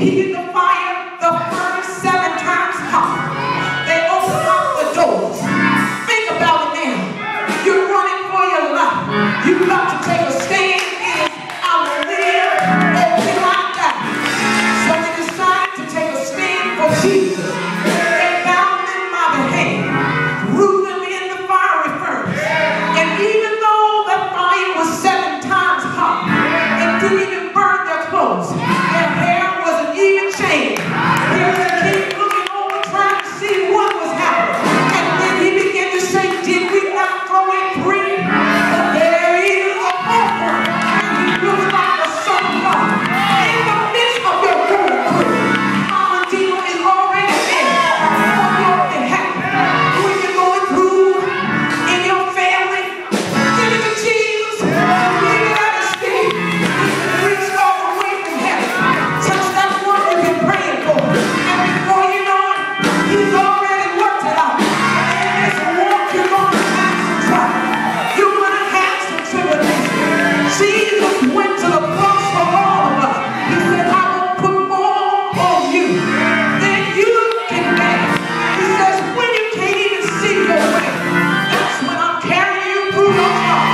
heated the fire, the furnace 7 times hot. They opened up the doors. Think about it now. You're running for your life. You've got to take a stand. I will live until I die. So they decided to take a stand for Jesus. They bound them by the hand, threw them in the fiery furnace. And even though the fire was 7 times hot, it didn't even burn their clothes. Their hair wasn't even changed. Here's the king looking over, trying to see what was happening. And then he began to say, did we not throw in 3? But there is a offer. And he looks like a son of God. In the midst of your going through, our Redeemer is already there on your behalf. When you're going through in your family, give it to Jesus. Leave it at his feet. Reach all the way from heaven. Touch that one you've been praying for. And before you know it, he's already worked it out. And in this walk, you're going to have some trouble. You're going to have some tribulation. Jesus went to the cross for all of us. He said, I will put more on you than you can bear. He says, when you can't even see your way, that's when I'm carrying you through your trial.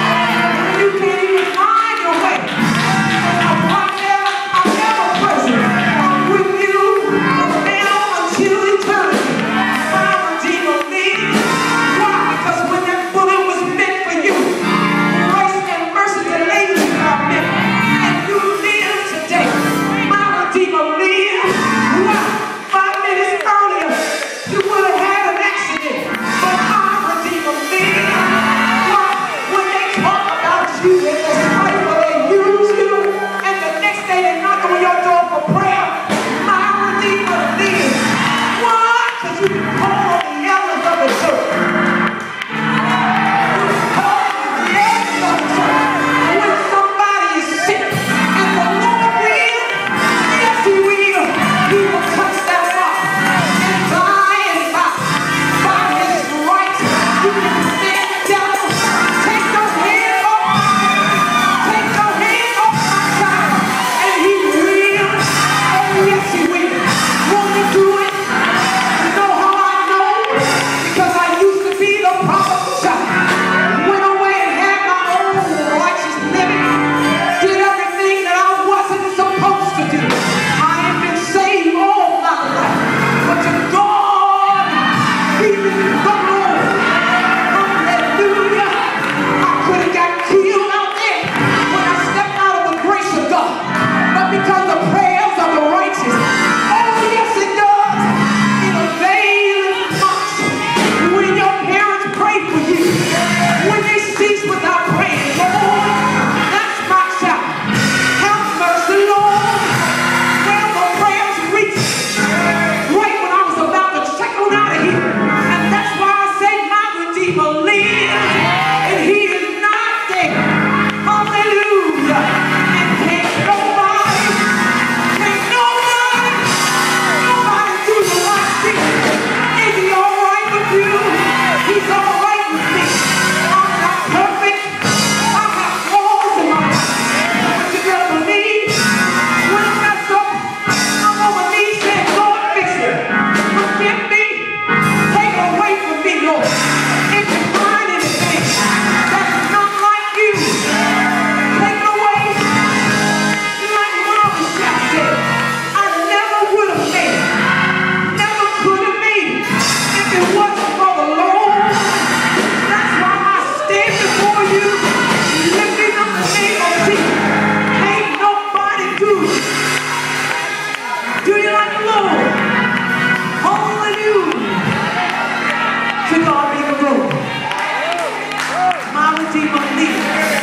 When you can't even find your way, I'm right there, I'm ever present. I'm with you from now until eternity. My Redeemer lives. Why? Because when that bullet was meant for you, grace and mercy delayed you are meant. And you live today. My Redeemer lives. Why? 5 minutes earlier, you would have had an accident. But my Redeemer lives. Why? When they talk about you in the spite where they use you, and the next day they knock on your door for prayer, my Redeemer lives. Why? Because you can call on the elders of the church. When somebody is sick, and the Lord will, yes he will touch that rock, and by his stripes, you can stand down. Take your hand off my child, and he will, oh yes he will. Won't he do it? You know how I know? Because I used to be the prodigal child. Went away and had my own righteous living. Did everything that I wasn't supposed to do. I have been saved all my life. But to God be the glory. Hallelujah. I could have got killed out there when I stepped out of the grace of God. But because the prayers of the righteous, oh yes it does, it avails much. When your parents pray for you, when they cease without praying, Lord, that's my child. Have mercy, Lord. Well, the prayers reached right when I was about to check on out of here. And that's why I say my Redeemer lives, and he is not dead. Hallelujah. And can't nobody do the right thing. Is he all right with you? He's all right with me. I'm not perfect. I have flaws in my life. But you better believe, when I mess up, I'm on my knees saying, Lord, fix it. Forgive me. Take away from me, Lord. If you find anything that's not like you, take it away. Like Mama Shack said, I never would have made it. Never could have made it if it wasn't for the Lord. That's why I stand before you, lifting up the name of Jesus. Ain't nobody do it. Do you like the Lord? Hallelujah. To God be the glory. My Redeemer lives.